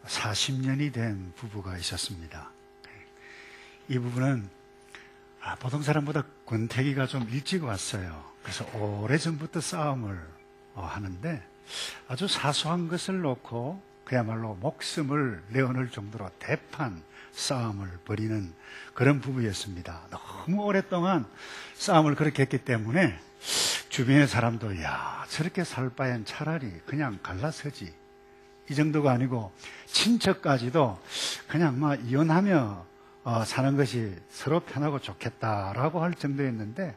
40년이 된 부부가 있었습니다. 이 부부는 보통 사람보다 권태기가 좀 일찍 왔어요. 그래서 오래전부터 싸움을 하는데 아주 사소한 것을 놓고 그야말로 목숨을 내어놓을 정도로 대판 싸움을 벌이는 그런 부부였습니다. 너무 오랫동안 싸움을 그렇게 했기 때문에 주변의 사람도 야, 저렇게 살 바엔 차라리 그냥 갈라서지, 이 정도가 아니고 친척까지도 그냥 막 이혼하며 사는 것이 서로 편하고 좋겠다라고 할 정도였는데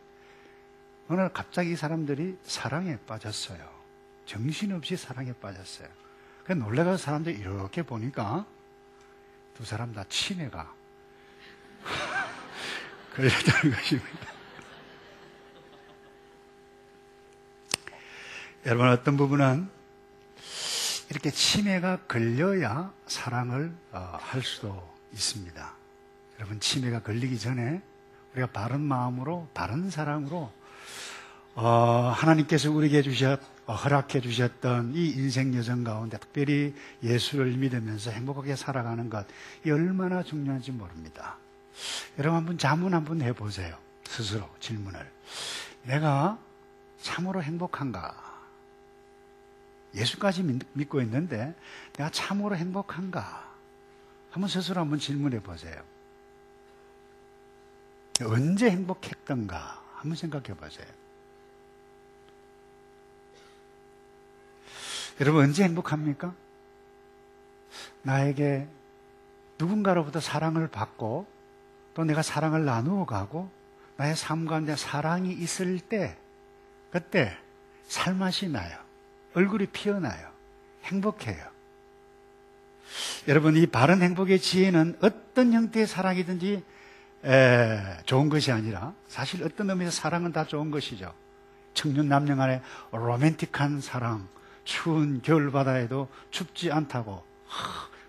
어느 날 갑자기 이 사람들이 사랑에 빠졌어요. 정신없이 사랑에 빠졌어요. 그래서 놀래가서 사람들이 이렇게 보니까 두 사람 다 치매가 걸렸다는 것입니다. 여러분, 어떤 부분은 이렇게 치매가 걸려야 사랑을 할 수도 있습니다. 여러분, 치매가 걸리기 전에 우리가 바른 마음으로, 바른 사랑으로 하나님께서 우리에게 허락해 주셨던 이 인생 여정 가운데 특별히 예수를 믿으면서 행복하게 살아가는 것, 이 얼마나 중요한지 모릅니다. 여러분, 한번 자문 한번 해보세요. 스스로 질문을. 내가 참으로 행복한가? 예수까지 믿고 있는데 내가 참으로 행복한가? 한번 스스로 한번 질문해 보세요. 언제 행복했던가? 한번 생각해 보세요. 여러분, 언제 행복합니까? 나에게 누군가로부터 사랑을 받고 또 내가 사랑을 나누어 가고 나의 삶 가운데 사랑이 있을 때, 그때 살맛이 나요. 얼굴이 피어나요. 행복해요. 여러분, 이 바른 행복의 지혜는 어떤 형태의 사랑이든지 좋은 것이 아니라, 사실 어떤 의미에서 사랑은 다 좋은 것이죠. 청년 남녀 간의 로맨틱한 사랑, 추운 겨울바다에도 춥지 않다고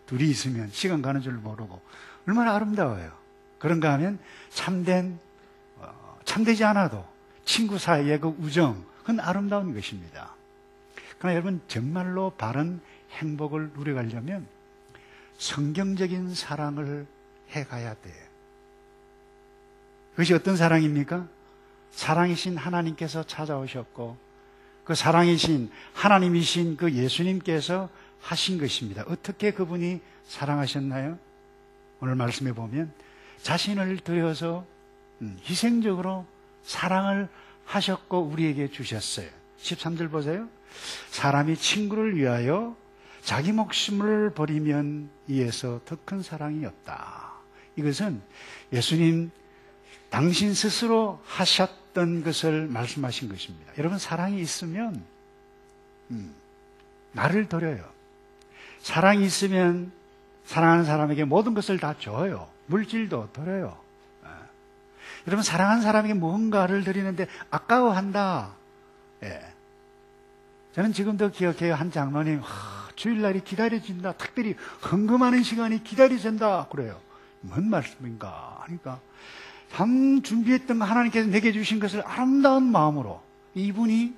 둘이 있으면 시간 가는 줄 모르고 얼마나 아름다워요. 그런가 하면 참되지 않아도 친구 사이의 그 우정은 아름다운 것입니다. 그러나 여러분, 정말로 바른 행복을 누려가려면 성경적인 사랑을 해가야 돼요. 그것이 어떤 사랑입니까? 사랑이신 하나님께서 찾아오셨고 그 사랑이신 하나님이신 그 예수님께서 하신 것입니다. 어떻게 그분이 사랑하셨나요? 오늘 말씀해 보면 자신을 들여서 희생적으로 사랑을 하셨고 우리에게 주셨어요. 13절 보세요. 사람이 친구를 위하여 자기 목숨을 버리면 이에서 더 큰 사랑이 없다. 이것은 예수님 당신 스스로 하셨던 것을 말씀하신 것입니다. 여러분, 사랑이 있으면 나를 드려요. 사랑이 있으면 사랑하는 사람에게 모든 것을 다 줘요. 물질도 드려요. 여러분, 사랑하는 사람에게 뭔가를 드리는데 아까워한다. 저는 지금도 기억해요. 한 장로님, 주일날이 기다려진다. 특별히 헌금하는 시간이 기다려진다. 그래요. 뭔 말씀인가 하니까 참 준비했던 거 하나님께서 내게 주신 것을 아름다운 마음으로 이분이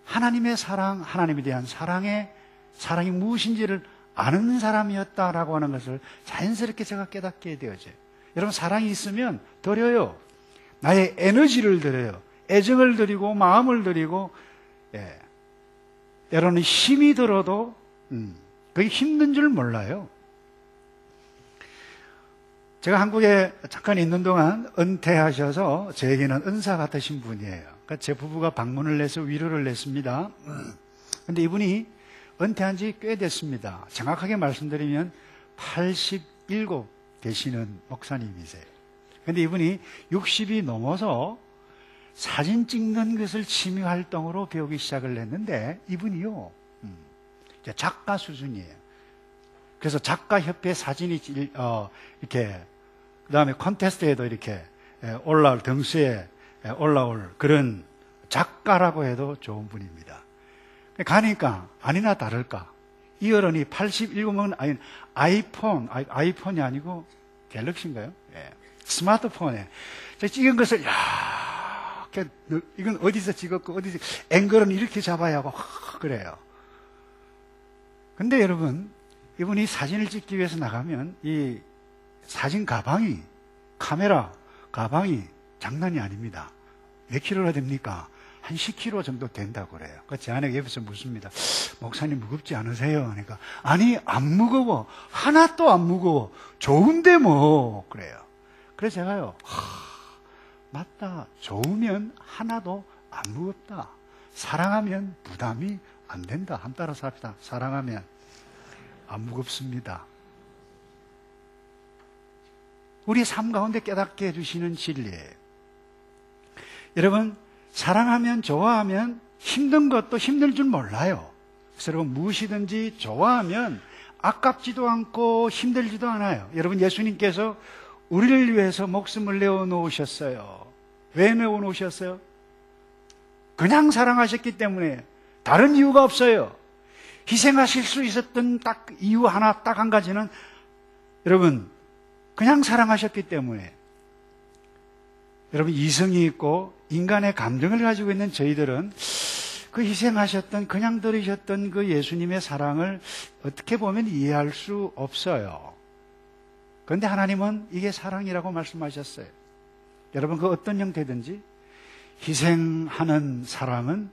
하나님의 사랑, 하나님에 대한 사랑이 무엇인지를 아는 사람이었다라고 하는 것을 자연스럽게 제가 깨닫게 되어져요. 여러분, 사랑이 있으면 드려요. 나의 에너지를 드려요. 애정을 드리고 마음을 드리고, 때로는 힘이 들어도 그게 힘든 줄 몰라요. 제가 한국에 잠깐 있는 동안 은퇴하셔서 저에게는 은사 같으신 분이에요. 그러니까 제 부부가 방문을 해서 위로를 냈습니다. 그런데 이분이 은퇴한 지 꽤 됐습니다. 정확하게 말씀드리면 87 되시는 목사님이세요. 그런데 이분이 60이 넘어서 사진 찍는 것을 취미 활동으로 배우기 시작을 했는데 이분이요, 작가 수준이에요. 그래서 작가협회 사진이 이렇게 그 다음에 콘테스트에도 이렇게 올라올, 등수에 올라올 그런 작가라고 해도 좋은 분입니다. 가니까 아니나 다를까 이 어른이 87은 아이폰이 아니고 갤럭시인가요? 스마트폰에 찍은 것을 이건 어디서 찍었고 어디서 앵글은 이렇게 잡아야 하고 그래요. 근데 여러분, 이분이 사진을 찍기 위해서 나가면 이 사진 가방이, 카메라 가방이 장난이 아닙니다. 몇 킬로나 됩니까? 한 10kg 정도 된다고 그래요. 제 아내가 옆에서 묻습니다. 목사님 무겁지 않으세요? 그러니까 아니 안 무거워. 하나도 안 무거워. 좋은데 뭐 그래요. 그래서 제가요, 맞다. 좋으면 하나도 안 무겁다. 사랑하면 부담이 안 된다. 한번 따라서 합시다. 사랑하면 안 무겁습니다. 우리 삶 가운데 깨닫게 해주시는 진리예요. 여러분, 사랑하면, 좋아하면 힘든 것도 힘들 줄 몰라요. 그래서 여러분, 무엇이든지 좋아하면 아깝지도 않고 힘들지도 않아요. 여러분, 예수님께서 우리를 위해서 목숨을 내어놓으셨어요. 왜 내어놓으셨어요? 그냥 사랑하셨기 때문에, 다른 이유가 없어요. 희생하실 수 있었던 딱 이유 하나, 딱 한 가지는 여러분, 그냥 사랑하셨기 때문에. 여러분, 이성이 있고 인간의 감정을 가지고 있는 저희들은 그 희생하셨던, 그냥 들으셨던 그 예수님의 사랑을 어떻게 보면 이해할 수 없어요. 그런데 하나님은 이게 사랑이라고 말씀하셨어요. 여러분, 그 어떤 형태든지 희생하는 사랑은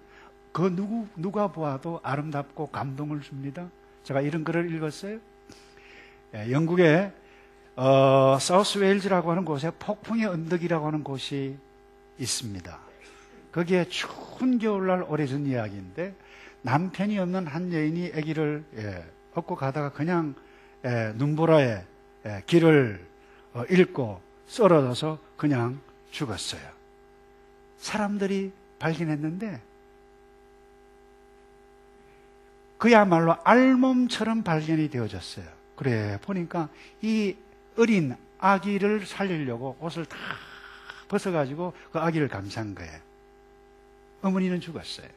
그 누가 보아도 아름답고 감동을 줍니다. 제가 이런 글을 읽었어요. 영국의 사우스 웨일즈라고 하는 곳에 폭풍의 언덕이라고 하는 곳이 있습니다. 거기에 추운 겨울날 오래전 이야기인데, 남편이 없는 한 여인이 아기를 업고 가다가 그냥 눈보라에 길을 잃고 쓰러져서 그냥 죽었어요. 사람들이 발견했는데 그야말로 알몸처럼 발견이 되어졌어요. 그래 보니까 이 어린 아기를 살리려고 옷을 다 벗어가지고 그 아기를 감싼 거예요. 어머니는 죽었어요.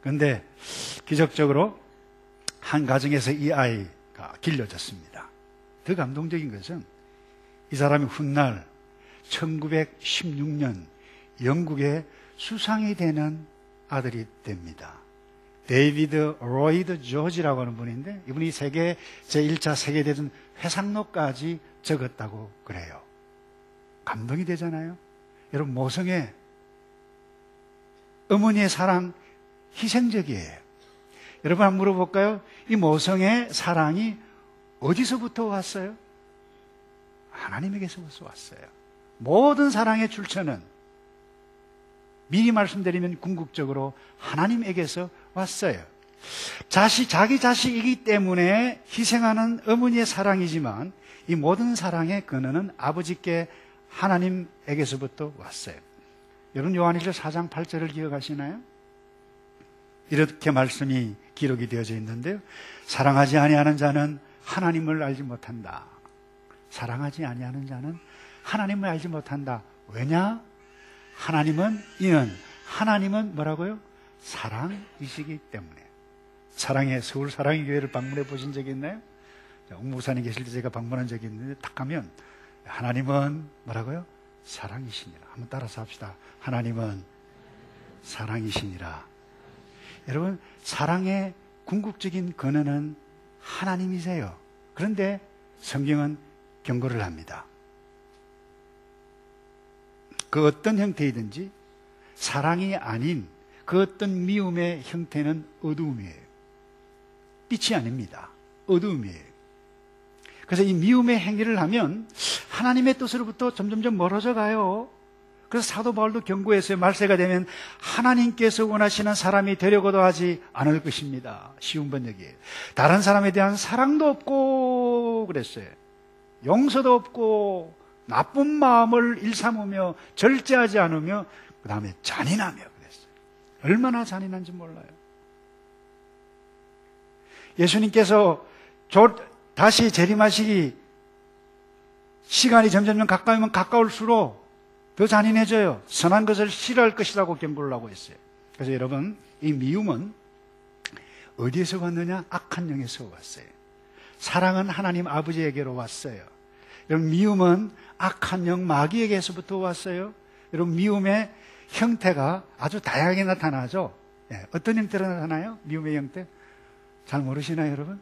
그런데 기적적으로 한 가정에서 이 아이가 길러졌습니다. 더 감동적인 것은 이 사람이 훗날 1916년 영국의 수상이 되는 아들이 됩니다. 데이비드 로이드 조지라고 하는 분인데, 이분이 제1차 세계대전 회상록까지 적었다고 그래요. 감동이 되잖아요. 여러분, 모성애, 어머니의 사랑 희생적이에요. 여러분 한번 물어볼까요? 이 모성의 사랑이 어디서부터 왔어요? 하나님에게서부터 왔어요. 모든 사랑의 출처는 미리 말씀드리면 궁극적으로 하나님에게서 왔어요. 자기 자식이기 때문에 희생하는 어머니의 사랑이지만 이 모든 사랑의 근원은 아버지께 하나님에게서부터 왔어요. 여러분, 요한일서 4장 8절을 기억하시나요? 이렇게 말씀이 기록이 되어져 있는데요. 사랑하지 아니하는 자는 하나님을 알지 못한다. 사랑하지 아니하는 자는 하나님을 알지 못한다. 왜냐? 하나님은 뭐라고요? 사랑이시기 때문에. 서울 사랑의 교회를 방문해 보신 적이 있나요? 옥목사님 계실 때 제가 방문한 적이 있는데 딱 가면 하나님은 뭐라고요? 사랑이시니라. 한번 따라서 합시다. 하나님은 사랑이시니라. 여러분, 사랑의 궁극적인 근원은 하나님이세요. 그런데 성경은 경고를 합니다. 그 어떤 형태이든지 사랑이 아닌 그 어떤 미움의 형태는 어두움이에요. 빛이 아닙니다. 어두움이에요. 그래서 이 미움의 행위를 하면 하나님의 뜻으로부터 점점점 멀어져 가요. 그래서 사도 바울도 경고했어요. 말세가 되면 하나님께서 원하시는 사람이 되려고도 하지 않을 것입니다. 쉬운 번역이에요. 다른 사람에 대한 사랑도 없고 그랬어요. 용서도 없고 나쁜 마음을 일삼으며 절제하지 않으며 그 다음에 잔인하며 그랬어요. 얼마나 잔인한지 몰라요. 예수님께서 다시 재림하시기 시간이 점점 가까우면 가까울수록 더 잔인해져요. 선한 것을 싫어할 것이라고 경고를 하고 있어요. 그래서 여러분, 이 미움은 어디에서 왔느냐? 악한 영에서 왔어요. 사랑은 하나님 아버지에게로 왔어요. 여러분, 미움은 악한 영 마귀에게서부터 왔어요. 여러분, 미움의 형태가 아주 다양하게 나타나죠. 어떤 형태로 나타나요? 미움의 형태? 잘 모르시나요, 여러분?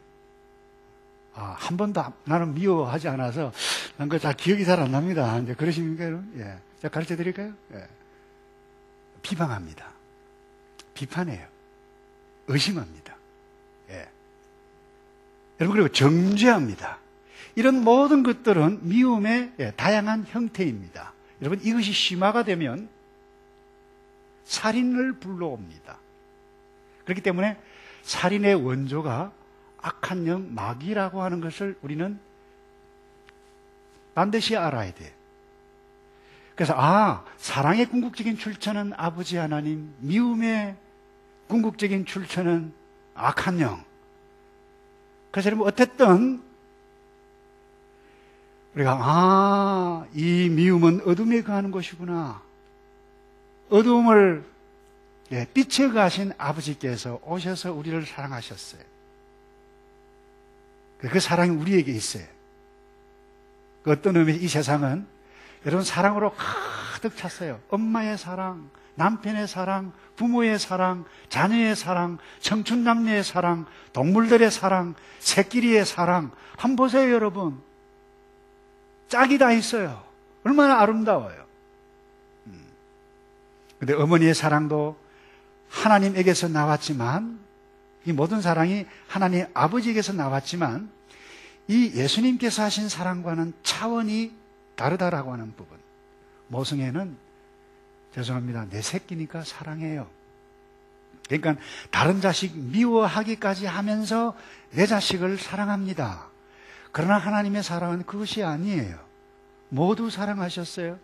한 번도 나는 미워하지 않아서 난 그 잘 기억이 잘 안 납니다. 이제 그러십니까, 여러분? 예. 제가 가르쳐 드릴까요? 예. 비방합니다. 비판해요. 의심합니다. 예. 여러분, 그리고 정죄합니다. 이런 모든 것들은 미움의 다양한 형태입니다. 여러분, 이것이 심화가 되면 살인을 불러옵니다. 그렇기 때문에 살인의 원조가 악한 영, 마귀라고 하는 것을 우리는 반드시 알아야 돼요. 그래서 사랑의 궁극적인 출처는 아버지 하나님, 미움의 궁극적인 출처는 악한 영. 그래서 여러분, 어쨌든 우리가 이 미움은 어둠에 거하는 것이구나. 어둠을 빛에 가신 아버지께서 오셔서 우리를 사랑하셨어요. 그 사랑이 우리에게 있어요. 그 어떤 의미에서 이 세상은 여러분 사랑으로 가득 찼어요. 엄마의 사랑, 남편의 사랑, 부모의 사랑, 자녀의 사랑, 청춘 남녀의 사랑, 동물들의 사랑, 새끼리의 사랑. 한번 보세요, 여러분. 짝이 다 있어요. 얼마나 아름다워요. 근데 어머니의 사랑도 하나님에게서 나왔지만, 이 모든 사랑이 하나님 아버지에게서 나왔지만, 이 예수님께서 하신 사랑과는 차원이 다르다라고 하는 부분. 모성애는 죄송합니다. 내 새끼니까 사랑해요. 그러니까 다른 자식 미워하기까지 하면서 내 자식을 사랑합니다. 그러나 하나님의 사랑은 그것이 아니에요. 모두 사랑하셨어요.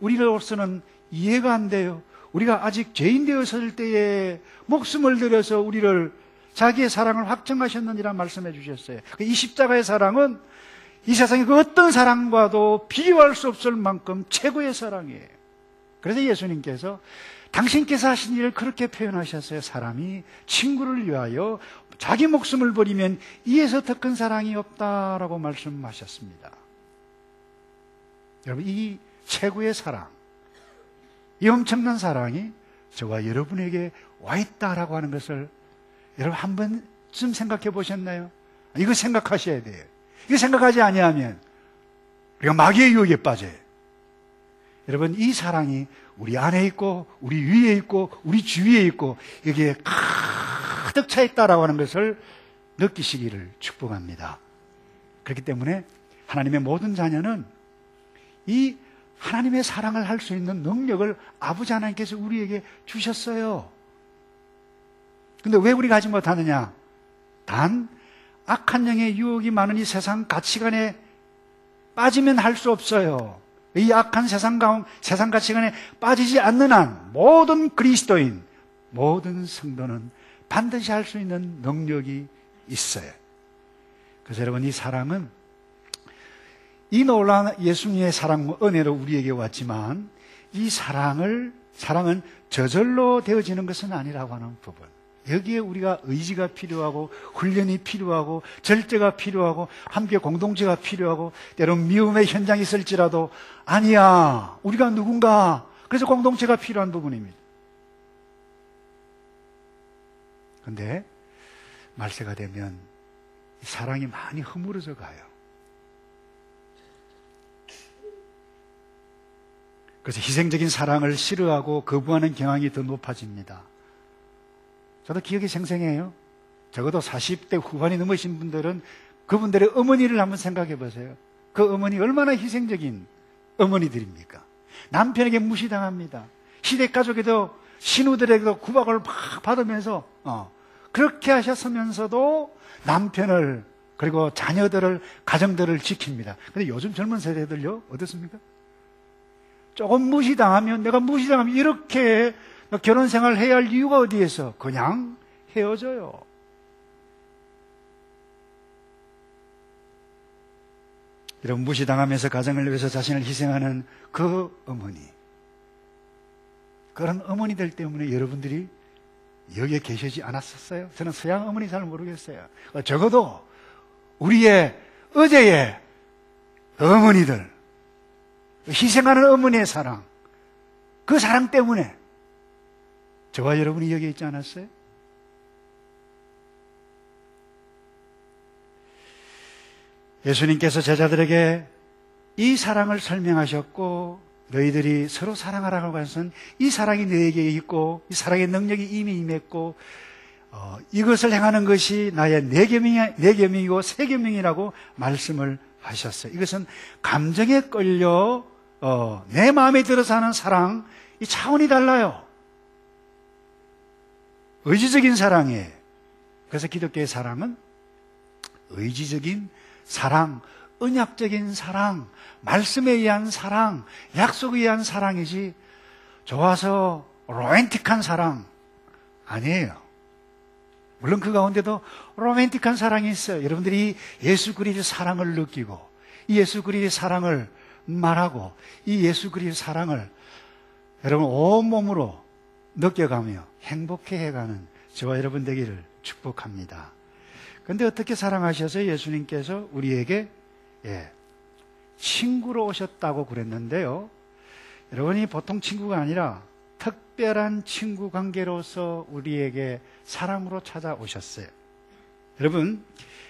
우리로서는 이해가 안 돼요. 우리가 아직 죄인 되었을 때에 목숨을 들여서 우리를 자기의 사랑을 확증하셨느니라 말씀해 주셨어요. 이 십자가의 사랑은 이 세상의 그 어떤 사랑과도 비교할 수 없을 만큼 최고의 사랑이에요. 그래서 예수님께서 당신께서 하신 일을 그렇게 표현하셨어요. 사람이 친구를 위하여 자기 목숨을 버리면 이에서 더 큰 사랑이 없다라고 말씀하셨습니다. 여러분, 이 최고의 사랑, 이 엄청난 사랑이 저와 여러분에게 와 있다라고 하는 것을 여러분 한 번쯤 생각해 보셨나요? 이거 생각하셔야 돼요. 이거 생각하지 아니하면 우리가 마귀의 유혹에 빠져요. 여러분, 이 사랑이 우리 안에 있고 우리 위에 있고 우리 주위에 있고 여기에 가득 차 있다라고 하는 것을 느끼시기를 축복합니다. 그렇기 때문에 하나님의 모든 자녀는 이 하나님의 사랑을 할 수 있는 능력을 아버지 하나님께서 우리에게 주셨어요. 근데 왜 우리가 하지 못하느냐? 단 악한 영의 유혹이 많은 이 세상 가치관에 빠지면 할 수 없어요. 이 악한 세상 가치관에 빠지지 않는 한 모든 그리스도인, 모든 성도는 반드시 할 수 있는 능력이 있어요. 그래서 여러분, 이 사랑은 이 놀라운 예수님의 사랑, 은혜로 우리에게 왔지만 이 사랑은 저절로 되어지는 것은 아니라고 하는 부분. 여기에 우리가 의지가 필요하고 훈련이 필요하고 절제가 필요하고 함께 공동체가 필요하고 때론 미움의 현장이 있을지라도 아니야, 우리가 누군가, 그래서 공동체가 필요한 부분입니다. 그런데 말세가 되면 사랑이 많이 허물어져 가요. 그래서 희생적인 사랑을 싫어하고 거부하는 경향이 더 높아집니다. 저도 기억이 생생해요. 적어도 40대 후반이 넘으신 분들은 그분들의 어머니를 한번 생각해 보세요. 그 어머니 얼마나 희생적인 어머니들입니까? 남편에게 무시당합니다. 시댁 가족에도 신우들에게도 구박을 막 받으면서 그렇게 하셨으면서도 남편을 그리고 자녀들을, 가정들을 지킵니다. 근데 요즘 젊은 세대들요, 어떻습니까? 조금 무시당하면, 내가 무시당하면 이렇게 결혼 생활을 해야 할 이유가 어디에서? 그냥 헤어져요. 이런 무시당하면서 가정을 위해서 자신을 희생하는 그 어머니, 그런 어머니들 때문에 여러분들이 여기에 계시지 않았었어요? 저는 서양 어머니 잘 모르겠어요. 적어도 우리의 어제의 어머니들, 희생하는 어머니의 사랑, 그 사랑 때문에 저와 여러분이 여기에 있지 않았어요? 예수님께서 제자들에게 이 사랑을 설명하셨고, 너희들이 서로 사랑하라고 해서는 이 사랑이 너에게 있고 이 사랑의 능력이 이미 임했고 이것을 행하는 것이 나의 네 계명이고 세 계명이라고 말씀을 하셨어요. 이것은 감정에 끌려 내 마음에 들어서 하는 사랑, 이 차원이 달라요. 의지적인 사랑이에요. 그래서 기독교의 사랑은 의지적인 사랑, 언약적인 사랑, 말씀에 의한 사랑, 약속에 의한 사랑이지 좋아서 로맨틱한 사랑 아니에요. 물론 그 가운데도 로맨틱한 사랑이 있어요. 여러분들이 예수 그리스도의 사랑을 느끼고 이 예수 그리스도의 사랑을 말하고 이 예수 그리스도의 사랑을 여러분 온몸으로 느껴가며 행복해해가는 저와 여러분 되기를 축복합니다. 그런데 어떻게 사랑하셔서 예수님께서 우리에게 친구로 오셨다고 그랬는데요. 여러분이 보통 친구가 아니라 특별한 친구 관계로서 우리에게 사랑으로 찾아오셨어요. 여러분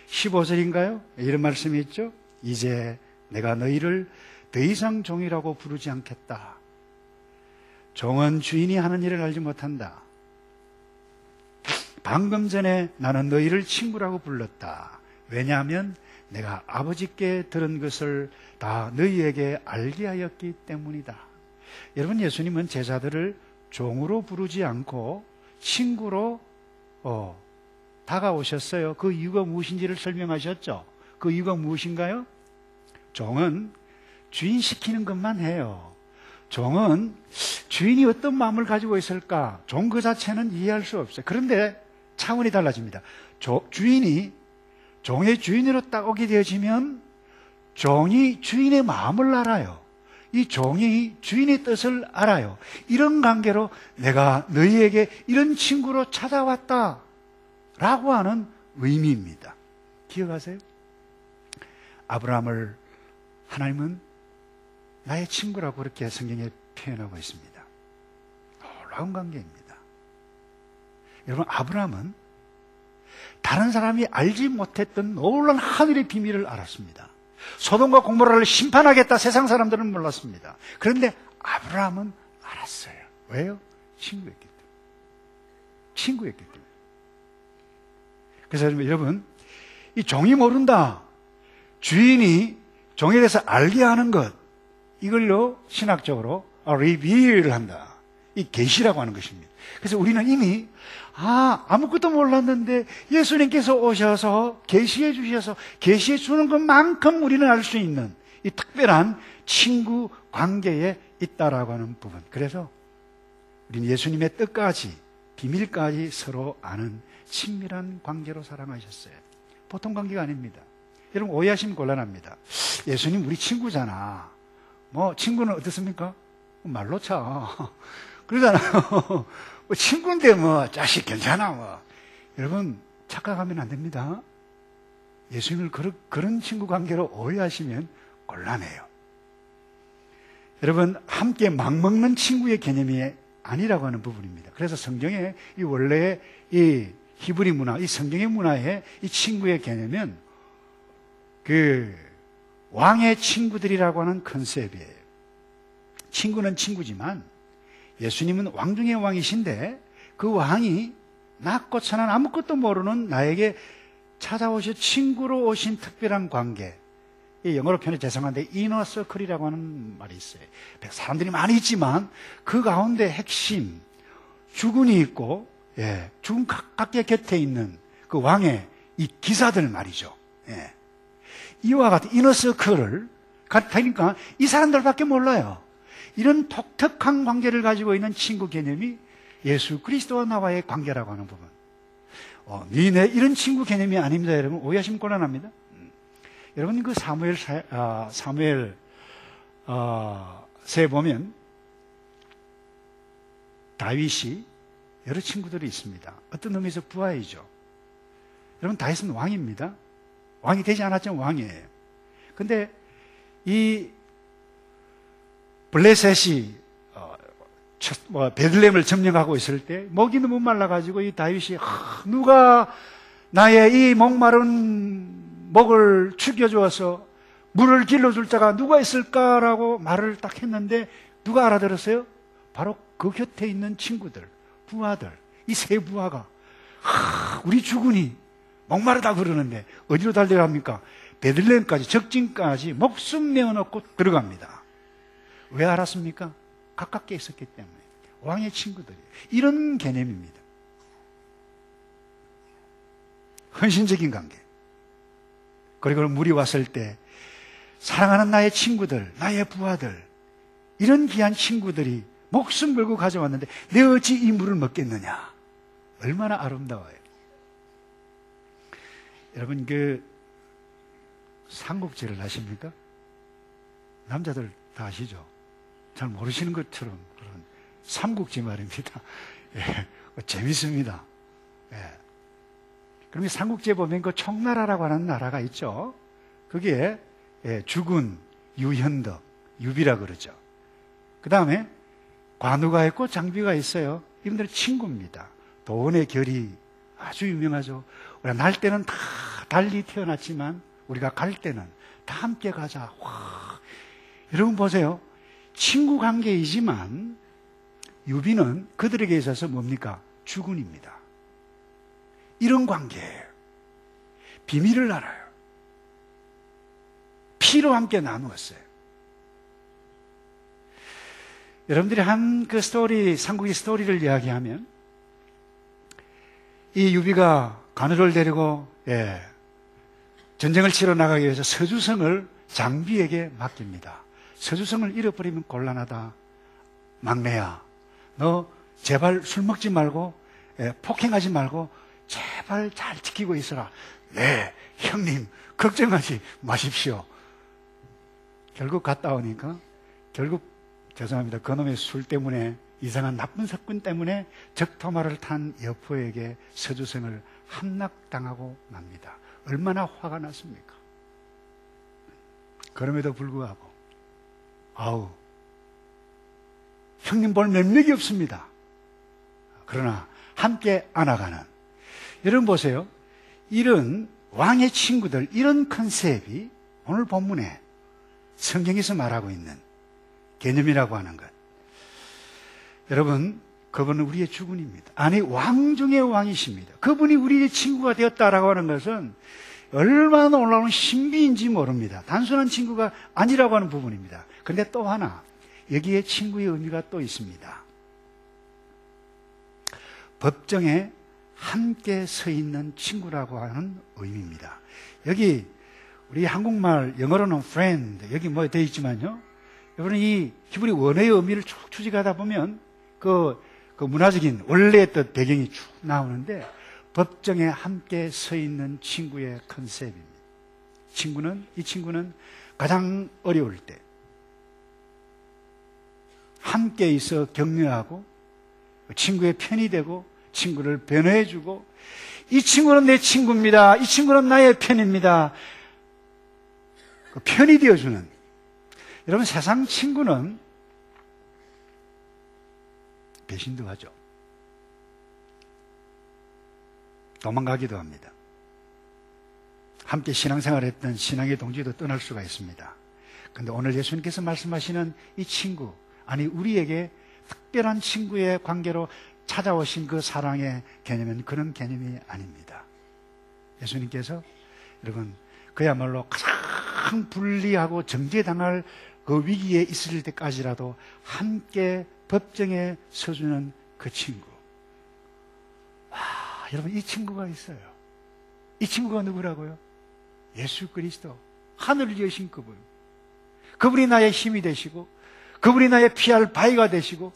15절인가요? 이런 말씀이 있죠. 이제 내가 너희를 더 이상 종이라고 부르지 않겠다. 종은 주인이 하는 일을 알지 못한다. 방금 전에 나는 너희를 친구라고 불렀다. 왜냐하면 내가 아버지께 들은 것을 다 너희에게 알게 하였기 때문이다. 여러분, 예수님은 제자들을 종으로 부르지 않고 친구로 다가오셨어요. 그 이유가 무엇인지를 설명하셨죠. 그 이유가 무엇인가요? 종은 주인 시키는 것만 해요. 종은 주인이 어떤 마음을 가지고 있을까? 종 그 자체는 이해할 수 없어요. 그런데 차원이 달라집니다. 주인이 종의 주인으로 딱 오게 되어지면 종이 주인의 마음을 알아요. 이 종이 주인의 뜻을 알아요. 이런 관계로 내가 너희에게 이런 친구로 찾아왔다 라고 하는 의미입니다. 기억하세요? 아브라함을 하나님은 나의 친구라고 그렇게 성경에 표현하고 있습니다. 놀라운 관계입니다. 여러분, 아브라함은 다른 사람이 알지 못했던 놀라운 하늘의 비밀을 알았습니다. 소돔과 고모라를 심판하겠다 세상 사람들은 몰랐습니다. 그런데 아브라함은 알았어요. 왜요? 친구였기 때문에. 친구였기 때문에. 그래서 여러분, 이 종이 모른다. 주인이 종에 대해서 알게 하는 것, 이걸로 신학적으로 리빌을 한다. 이 계시라고 하는 것입니다. 그래서 우리는 이미 아무것도 몰랐는데 예수님께서 오셔서 계시해 주셔서 계시해 주는 것만큼 우리는 알 수 있는 이 특별한 친구 관계에 있다라고 하는 부분. 그래서 우리는 예수님의 뜻까지 비밀까지 서로 아는 친밀한 관계로 사랑하셨어요. 보통 관계가 아닙니다. 여러분, 오해하시면 곤란합니다. 예수님 우리 친구잖아. 뭐 친구는 어떻습니까? 말로 차. 그러잖아요. 친구인데 뭐 자식 괜찮아 뭐. 여러분, 착각하면 안 됩니다. 예수님을 그런 친구 관계로 오해하시면 곤란해요. 여러분, 함께 막 먹는 친구의 개념이 아니라고 하는 부분입니다. 그래서 성경의 이 원래 이 히브리 문화, 이 성경의 문화의 이 친구의 개념은 그 왕의 친구들이라고 하는 컨셉이에요. 친구는 친구지만 예수님은 왕 중의 왕이신데 그 왕이 낮고 천한 아무것도 모르는 나에게 찾아오셔 친구로 오신 특별한 관계. 이 영어로 표현해 죄송한데 이너 서클이라고 하는 말이 있어요. 사람들이 많이 있지만 그 가운데 핵심 주군이 있고 주군 가깝게 곁에 있는 그 왕의 이 기사들 말이죠. 이와 같은 이너 서클을 가니까 이 사람들밖에 몰라요. 이런 독특한 관계를 가지고 있는 친구 개념이 예수 그리스도와 나와의 관계라고 하는 부분. 니네 이런 친구 개념이 아닙니다. 여러분, 오해하시면 곤란합니다. 여러분, 그 사무엘서에 보면 다윗이 여러 친구들이 있습니다. 어떤 의미에서 부하이죠. 여러분, 다윗은 왕입니다. 왕이 되지 않았지만 왕이에요. 근데 이 블레셋이 베들레헴을 점령하고 있을 때 목이 너무 말라가지고 이 다윗이 누가 나의 이 목마른 목을 죽여주어서 물을 길러줄 자가 누가 있을까라고 말을 딱 했는데 누가 알아들었어요? 바로 그 곁에 있는 친구들, 부하들, 이 세 부하가 우리 주군이 목마르다 그러는데 어디로 달려갑니까? 베들레헴까지, 적진까지 목숨 내어놓고 들어갑니다. 왜 알았습니까? 가깝게 있었기 때문에. 왕의 친구들이. 이런 개념입니다. 헌신적인 관계. 그리고 물이 왔을 때 사랑하는 나의 친구들, 나의 부하들, 이런 귀한 친구들이 목숨 걸고 가져왔는데 내 어찌 이 물을 먹겠느냐. 얼마나 아름다워요. 여러분, 삼국지를 아십니까? 남자들 다 아시죠? 잘 모르시는 것처럼 그런 삼국지 말입니다. 예, 재밌습니다. 예. 그러면 삼국지에 보면 그 청나라라고 하는 나라가 있죠. 그게 주군, 유현덕, 유비라 그러죠. 그 다음에 관우가 있고 장비가 있어요. 이분들 친구입니다. 도원의 결이 아주 유명하죠. 우리가 날 때는 다 달리 태어났지만 우리가 갈 때는 다 함께 가자. 와. 여러분 보세요. 친구 관계이지만 유비는 그들에게 있어서 뭡니까? 주군입니다. 이런 관계예요. 비밀을 알아요. 피로 함께 나누었어요. 여러분들이 한 그 스토리, 삼국의 스토리를 이야기하면 이 유비가 관우를 데리고 전쟁을 치러 나가기 위해서 서주성을 장비에게 맡깁니다. 서주성을 잃어버리면 곤란하다. 막내야, 너 제발 술 먹지 말고 폭행하지 말고 제발 잘 지키고 있어라. 네, 형님 걱정하지 마십시오. 결국 갔다 오니까 죄송합니다. 그놈의 술 때문에 이상한 나쁜 사건 때문에 적토마를 탄 여포에게 서주성을 함락당하고 맙니다. 얼마나 화가 났습니까? 그럼에도 불구하고 형님 볼 면목이 없습니다. 그러나 함께 안아가는, 여러분 보세요. 이런 왕의 친구들, 이런 컨셉이 오늘 본문에 성경에서 말하고 있는 개념이라고 하는 것. 여러분, 그분은 우리의 주군입니다. 아니, 왕 중의 왕이십니다. 그분이 우리의 친구가 되었다라고 하는 것은 얼마나 놀라운 신비인지 모릅니다. 단순한 친구가 아니라고 하는 부분입니다. 그런데 또 하나, 여기에 친구의 의미가 또 있습니다. 법정에 함께 서 있는 친구라고 하는 의미입니다. 여기 우리 한국말, 영어로는 friend, 여기 뭐 되어 있지만요. 여러분, 이 히브리 원어의 의미를 쭉 추적하다 보면 그 문화적인 원래의 뜻 배경이 쭉 나오는데, 법정에 함께 서 있는 친구의 컨셉입니다. 이 친구는 가장 어려울 때 함께 있어 격려하고 친구의 편이 되고 친구를 변호해주고, 이 친구는 내 친구입니다. 이 친구는 나의 편입니다. 편이 되어주는. 여러분, 세상 친구는 배신도 하죠. 도망가기도 합니다. 함께 신앙생활을 했던 신앙의 동지도 떠날 수가 있습니다. 그런데 오늘 예수님께서 말씀하시는 이 친구, 아니 우리에게 특별한 친구의 관계로 찾아오신 그 사랑의 개념은 그런 개념이 아닙니다. 예수님께서 여러분, 그야말로 가장 불리하고 정죄당할 그 위기에 있을 때까지라도 함께 법정에 서주는 그 친구. 와, 여러분, 이 친구가 있어요. 이 친구가 누구라고요? 예수 그리스도, 하늘을 여신 그분. 그분이 나의 힘이 되시고, 그분이 나의 피할 바위가 되시고,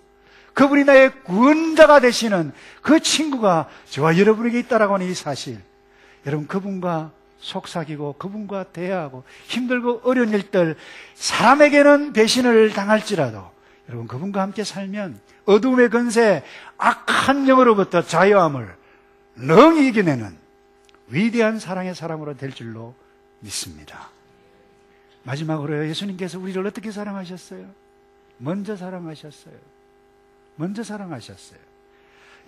그분이 나의 구원자가 되시는 그 친구가 저와 여러분에게 있다라고 하는 이 사실. 여러분, 그분과 속삭이고 그분과 대화하고 힘들고 어려운 일들, 사람에게는 배신을 당할지라도 여러분, 그분과 함께 살면 어둠의 건세, 악한 영으로부터 자유함을 능히 이겨내는 위대한 사랑의 사람으로 될 줄로 믿습니다. 마지막으로 예수님께서 우리를 어떻게 사랑하셨어요? 먼저 사랑하셨어요. 먼저 사랑하셨어요.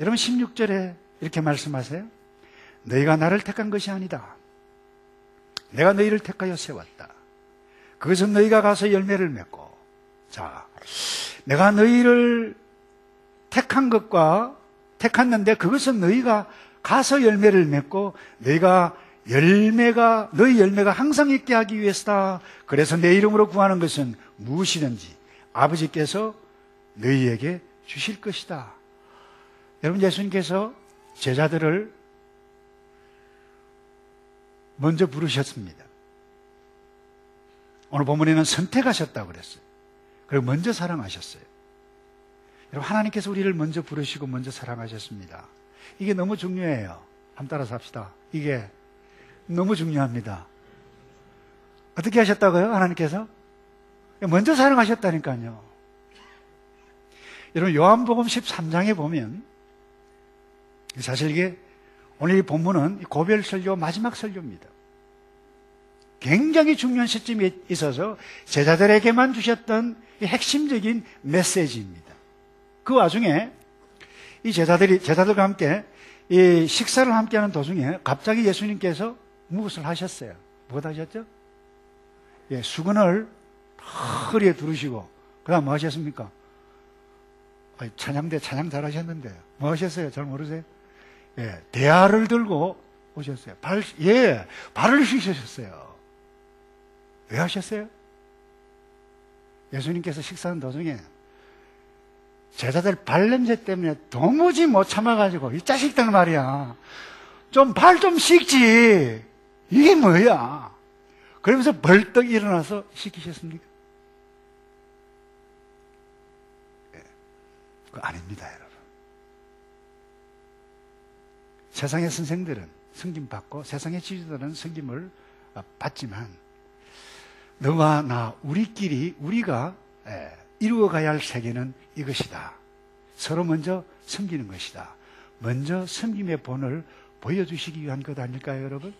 여러분, 16절에 이렇게 말씀하세요. 너희가 나를 택한 것이 아니다. 내가 너희를 택하여 세웠다. 그것은 너희가 가서 열매를 맺고. 자, 내가 너희를 택한 것과 택했는데 그것은 너희가 가서 열매를 맺고 너희 열매가 항상 있게 하기 위해서다. 그래서 내 이름으로 구하는 것은 무엇이든지 아버지께서 너희에게 주실 것이다. 여러분, 예수님께서 제자들을 먼저 부르셨습니다. 오늘 본문에는 선택하셨다고 그랬어요. 그리고 먼저 사랑하셨어요. 여러분, 하나님께서 우리를 먼저 부르시고 먼저 사랑하셨습니다. 이게 너무 중요해요. 한번 따라서 합시다. 이게 너무 중요합니다. 어떻게 하셨다고요? 하나님께서? 먼저 사랑하셨다니까요. 여러분, 요한복음 13장에 보면 사실 이게 오늘 이 본문은 고별 설교 마지막 설교입니다. 굉장히 중요한 시점에 있어서 제자들에게만 주셨던 이 핵심적인 메시지입니다. 그 와중에 이 제자들과 함께 이 식사를 함께하는 도중에 갑자기 예수님께서 무엇을 하셨어요? 무엇 하셨죠? 예, 수건을 허리에 두르시고 그 다음 뭐 하셨습니까? 찬양 잘하셨는데 뭐 하셨어요? 잘 모르세요? 예, 대야를 들고 오셨어요. 발을 씻으셨어요. 왜 하셨어요? 예수님께서 식사하는 도중에 제자들 발냄새 때문에 도무지 못 참아가지고 이 자식들 말이야, 좀 발 좀 씻지, 이게 뭐야? 그러면서 벌떡 일어나서 씻기셨습니까? 네, 그거 아닙니다, 여러분. 세상의 선생들은 섬김 받고 세상의 지도자들은 섬김을 받지만 너와 나 우리가 이루어가야 할 세계는 이것이다. 서로 먼저 섬기는 것이다. 먼저 섬김의 본을 보여주시기 위한 것 아닐까요, 여러분?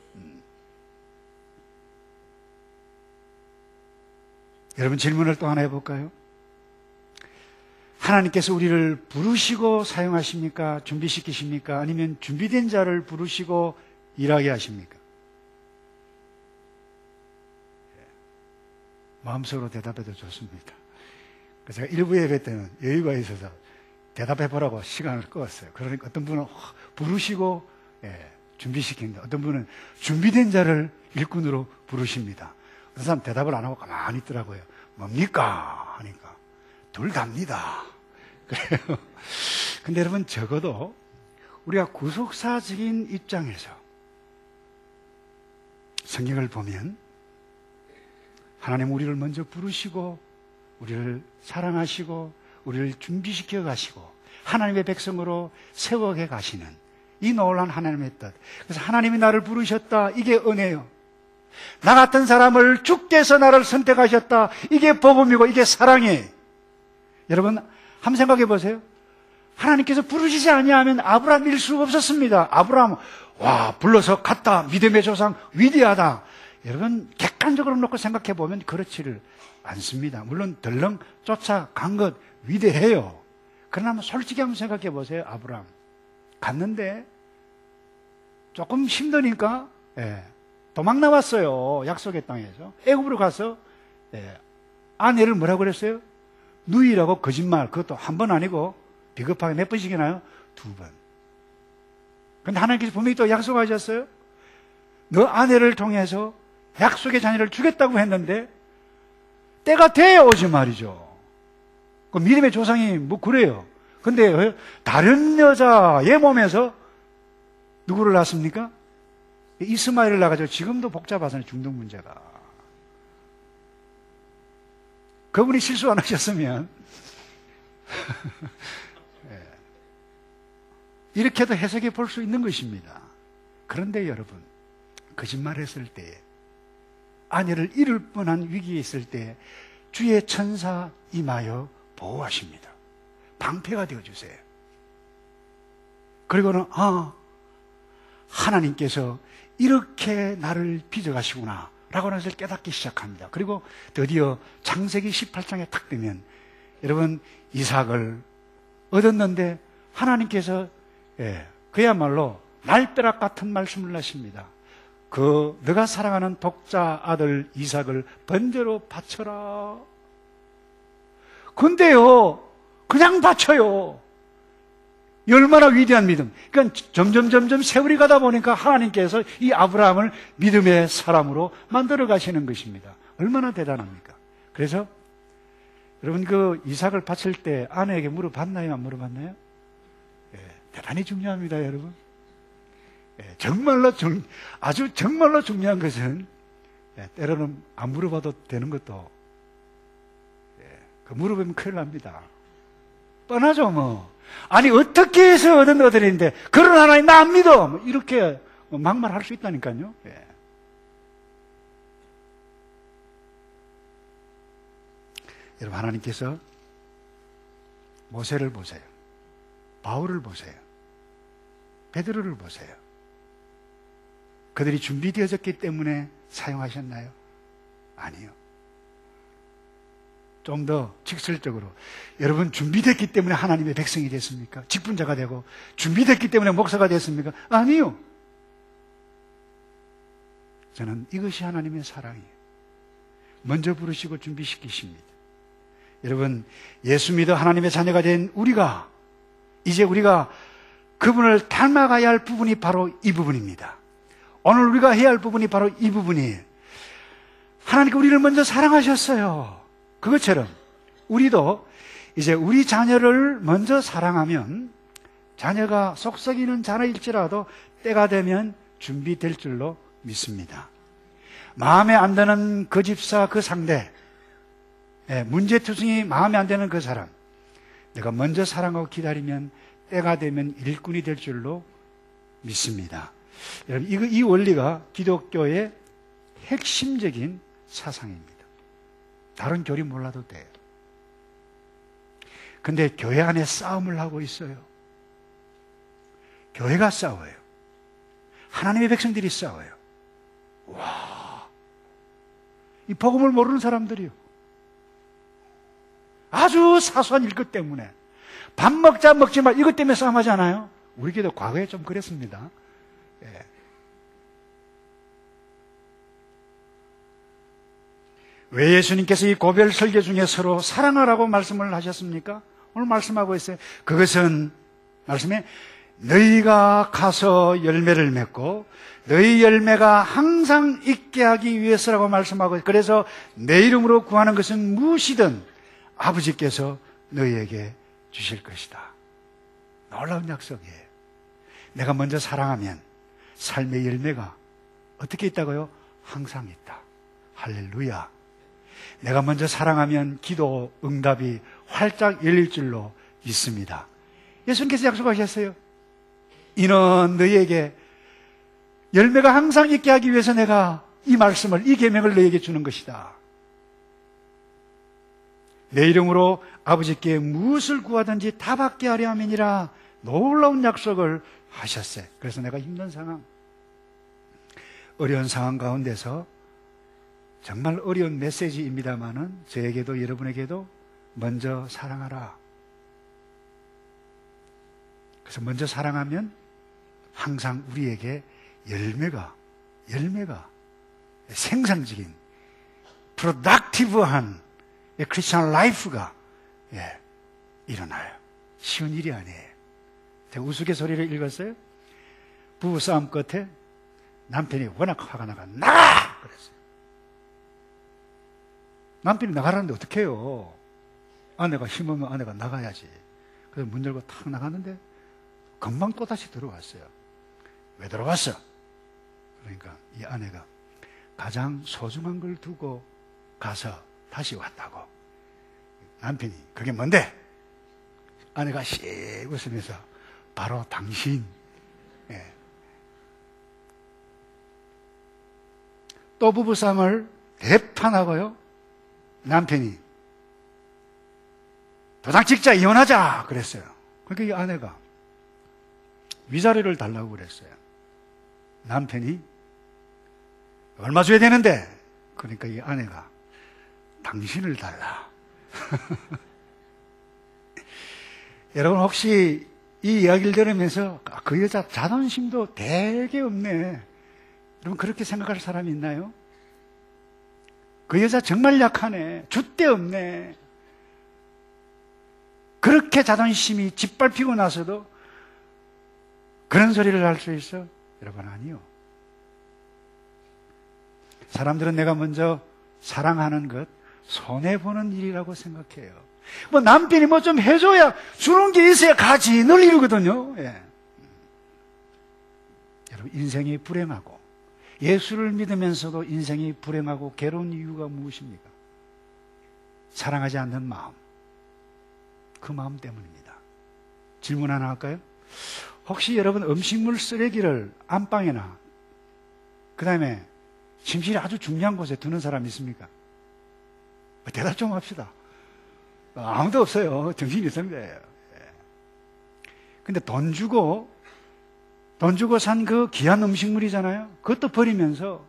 여러분, 질문을 또 하나 해볼까요? 하나님께서 우리를 부르시고 사용하십니까? 준비시키십니까? 아니면 준비된 자를 부르시고 일하게 하십니까? 마음속으로 대답해도 좋습니다. 제가 일부 예배 때는 여유가 있어서 대답해보라고 시간을 끄었어요. 그러니까 어떤 분은 부르시고 준비시킵니다. 어떤 분은 준비된 자를 일꾼으로 부르십니다. 어떤 사람 대답을 안 하고 가만히 있더라고요. 뭡니까? 하니까 둘 다입니다. 그래요. 근데 여러분, 적어도 우리가 구속사적인 입장에서 성경을 보면 하나님 우리를 먼저 부르시고 우리를 사랑하시고 우리를 준비시켜 가시고 하나님의 백성으로 세워게 가시는 이 놀라운 하나님의 뜻. 그래서 하나님이 나를 부르셨다. 이게 은혜요. 나 같은 사람을 주께서 나를 선택하셨다. 이게 복음이고 이게 사랑이에요. 여러분, 한번 생각해 보세요. 하나님께서 부르시지 아니하면 아브라함일 수 없었습니다. 아브라함, 불러서 갔다. 믿음의 조상 위대하다. 여러분, 객관적으로 놓고 생각해 보면 그렇지를 않습니다. 물론 덜렁 쫓아간 것 위대해요. 그러나 솔직히 한번 생각해 보세요. 아브라함 갔는데 조금 힘드니까 도망 나왔어요. 약속의 땅에서 애굽으로 가서 아내를 뭐라고 그랬어요? 누이라고 거짓말. 그것도 한 번 아니고 비겁하게 몇 번씩이나요? 2번. 근데 하나님께서 분명히 또 약속하셨어요. 너 아내를 통해서 약속의 자녀를 주겠다고 했는데 때가 돼야 오지 말이죠. 그 믿음의 조상이 뭐 그래요. 근데 다른 여자의 몸에서 누구를 낳습니까? 이스마엘을 낳아가지고 지금도 복잡하잖아요. 중동 문제가. 그분이 실수 안 하셨으면 이렇게도 해석해 볼 수 있는 것입니다. 그런데 여러분, 거짓말했을 때, 아내를 잃을 뻔한 위기에 있을 때 주의 천사 임하여 보호하십니다. 방패가 되어주세요. 그리고는 하나님께서 이렇게 나를 빚어가시구나 라고 하는 것을 깨닫기 시작합니다. 그리고 드디어 창세기 18장에 탁 되면 여러분, 이삭을 얻었는데 하나님께서 그야말로 날벼락 같은 말씀을 하십니다. 너가 사랑하는 독자 아들 이삭을 번제로 바쳐라. 근데요, 그냥 바쳐요. 얼마나 위대한 믿음. 그러니까 점점 세월이 가다 보니까 하나님께서 이 아브라함을 믿음의 사람으로 만들어 가시는 것입니다. 얼마나 대단합니까? 그래서 여러분 그 이삭을 바칠 때 아내에게 물어봤나요? 안 물어봤나요? 예, 대단히 중요합니다, 여러분. 예, 정말로 중요한 것은 때로는 안 물어봐도 되는 것도 그 물어보면 큰일 납니다. 뻔하죠, 뭐. 아니, 어떻게 해서 얻은 아들인데, 그런 하나님 나 안 믿어! 뭐 이렇게 막말할 수 있다니까요. 예. 여러분, 하나님께서 모세를 보세요. 바울을 보세요. 베드로를 보세요. 그들이 준비되어졌기 때문에 사용하셨나요? 아니요. 좀 더 직설적으로 여러분 준비됐기 때문에 하나님의 백성이 됐습니까? 직분자가 되고 준비됐기 때문에 목사가 됐습니까? 아니요. 저는 이것이 하나님의 사랑이에요. 먼저 부르시고 준비시키십니다. 여러분, 예수 믿어 하나님의 자녀가 된 우리가 이제 우리가 그분을 닮아가야 할 부분이 바로 이 부분입니다. 오늘 우리가 해야 할 부분이 바로 이 부분이에요. 하나님께 우리를 먼저 사랑하셨어요. 그것처럼 우리도 이제 우리 자녀를 먼저 사랑하면 자녀가 속썩이는 자녀일지라도 때가 되면 준비될 줄로 믿습니다. 마음에 안 드는 그 집사, 그 상대, 문제투성이 마음에 안 드는 그 사람, 내가 먼저 사랑하고 기다리면 때가 되면 일꾼이 될 줄로 믿습니다. 여러분, 이 원리가 기독교의 핵심적인 사상입니다. 다른 교리 몰라도 돼요. 근데 교회 안에 싸움을 하고 있어요. 교회가 싸워요. 하나님의 백성들이 싸워요. 와, 이 복음을 모르는 사람들이요. 아주 사소한 일 때문에 밥 먹자 먹지 마 이것 때문에 싸움하지 않아요? 우리 교회도 과거에 좀 그랬습니다. 예. 왜 예수님께서 이 고별 설교 중에 서로 사랑하라고 말씀을 하셨습니까? 오늘 말씀하고 있어요. 그것은 말씀에 너희가 가서 열매를 맺고 너희 열매가 항상 있게 하기 위해서라고 말씀하고 있어요. 그래서 내 이름으로 구하는 것은 무엇이든 아버지께서 너희에게 주실 것이다. 놀라운 약속이에요. 내가 먼저 사랑하면 삶의 열매가 어떻게 있다고요? 항상 있다. 할렐루야. 내가 먼저 사랑하면 기도 응답이 활짝 열릴 줄로 믿습니다. 예수님께서 약속하셨어요. 이는 너희에게 열매가 항상 있게 하기 위해서 내가 이 말씀을, 이 계명을 너희에게 주는 것이다. 내 이름으로 아버지께 무엇을 구하든지 다 받게 하려 함이니라. 놀라운 약속을 하셨어요. 그래서 내가 힘든 상황, 어려운 상황 가운데서 정말 어려운 메시지입니다만은 저에게도 여러분에게도 먼저 사랑하라. 그래서 먼저 사랑하면 항상 우리에게 열매가 생산적인 productive한 크리스천 라이프가 일어나요. 쉬운 일이 아니에요. 제가 우스갯소리를 읽었어요. 부부싸움 끝에 남편이 워낙 화가 나가 나가! 그랬어요. 남편이 나가라는데 어떡 해요? 아내가 힘으면 아내가 나가야지. 그래서 문 열고 탁 나갔는데 금방 또다시 들어왔어요. 왜 들어왔어? 그러니까 이 아내가 가장 소중한 걸 두고 가서 다시 왔다고. 남편이 그게 뭔데? 아내가 씩 웃으면서 바로 당신. 또 부부싸움을 대판하고요. 남편이 도장 찍자, 이혼하자 그랬어요. 그러니까 이 아내가 위자료를 달라고 그랬어요. 남편이 얼마 줘야 되는데? 그러니까 이 아내가 당신을 달라. 여러분 혹시 이 이야기를 들으면서 그 여자 자존심도 되게 없네, 여러분 그렇게 생각할 사람이 있나요? 그 여자 정말 약하네. 줏대 없네. 그렇게 자존심이 짓밟히고 나서도 그런 소리를 할 수 있어? 여러분 아니요. 사람들은 내가 먼저 사랑하는 것 손해보는 일이라고 생각해요. 뭐 남편이 뭐 좀 해줘야 주는 게 있어야 가지 늘 이러거든요. 예. 여러분 인생이 불행하고 예수를 믿으면서도 인생이 불행하고 괴로운 이유가 무엇입니까? 사랑하지 않는 마음, 그 마음 때문입니다. 질문 하나 할까요? 혹시 여러분 음식물 쓰레기를 안방에나 그 다음에 침실이 아주 중요한 곳에 두는 사람 있습니까? 대답 좀 합시다. 아무도 없어요. 정신이 있습니다. 근데 돈 주고 산 그 귀한 음식물이잖아요. 그것도 버리면서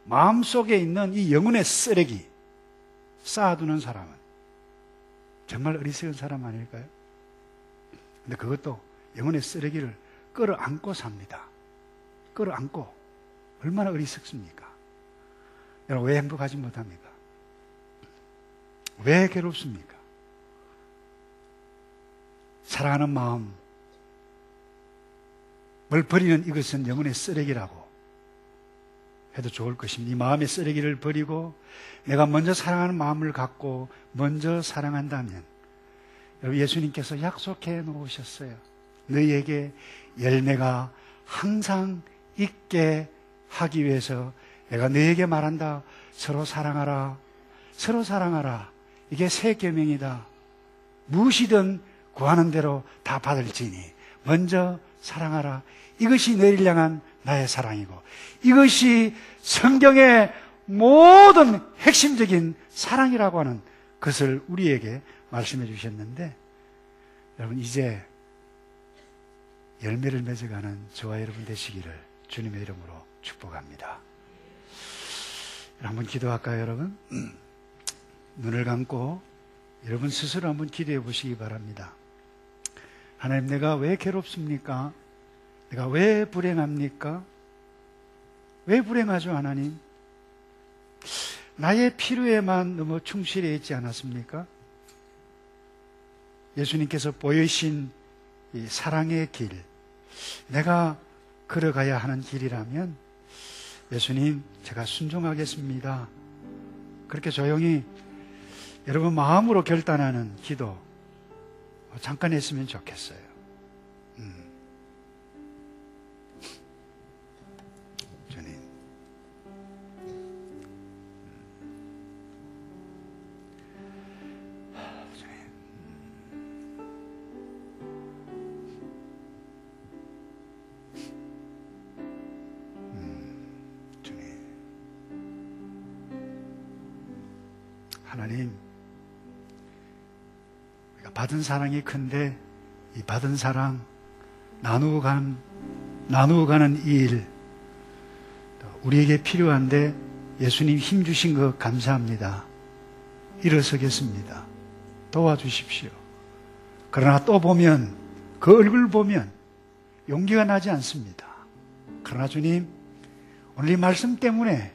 마음속에 있는 이 영혼의 쓰레기 쌓아두는 사람은 정말 어리석은 사람 아닐까요? 근데 그것도 영혼의 쓰레기를 끌어안고 삽니다. 끌어안고. 얼마나 어리석습니까? 여러분 왜 행복하지 못합니까? 왜 괴롭습니까? 사랑하는 마음을 버리는 이것은 영혼의 쓰레기라고 해도 좋을 것입니다. 이 마음의 쓰레기를 버리고 내가 먼저 사랑하는 마음을 갖고 먼저 사랑한다면 여러분 예수님께서 약속해 놓으셨어요. 너희에게 열매가 항상 있게 하기 위해서 내가 너희에게 말한다. 서로 사랑하라. 서로 사랑하라. 이게 새 계명이다. 무엇이든 구하는 대로 다 받을지니 먼저 사랑하라. 이것이 너희를 향한 나의 사랑이고 이것이 성경의 모든 핵심적인 사랑이라고 하는 것을 우리에게 말씀해 주셨는데 여러분 이제 열매를 맺어가는 저와 여러분 되시기를 주님의 이름으로 축복합니다. 한번 기도할까요, 여러분? 눈을 감고 여러분 스스로 한번 기도해 보시기 바랍니다. 하나님, 내가 왜 괴롭습니까? 내가 왜 불행합니까? 왜 불행하죠, 하나님? 나의 필요에만 너무 충실해 있지 않았습니까? 예수님께서 보여주신 이 사랑의 길, 내가 걸어가야 하는 길이라면 예수님, 제가 순종하겠습니다. 그렇게 조용히 여러분 마음으로 결단하는 기도 잠깐 했으면 좋겠어요. 주님, 주님, 하나님, 우리가 받은 사랑이 큰데 이 받은 사랑 나누어 가는 이 일, 우리에게 필요한데 예수님 힘 주신 것 감사합니다. 일어서겠습니다. 도와주십시오. 그러나 또 보면 그 얼굴 보면 용기가 나지 않습니다. 그러나 주님, 오늘 이 말씀 때문에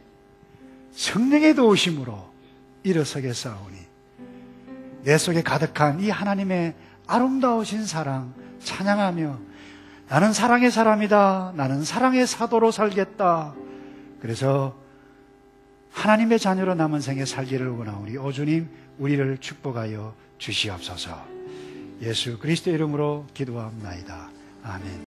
성령의 도우심으로 일어서겠사오니 내 속에 가득한 이 하나님의 아름다우신 사랑 찬양하며 나는 사랑의 사람이다. 나는 사랑의 사도로 살겠다. 그래서 하나님의 자녀로 남은 생에 살기를 원하오니 오 주님, 우리를 축복하여 주시옵소서. 예수 그리스도의 이름으로 기도합나이다. 아멘.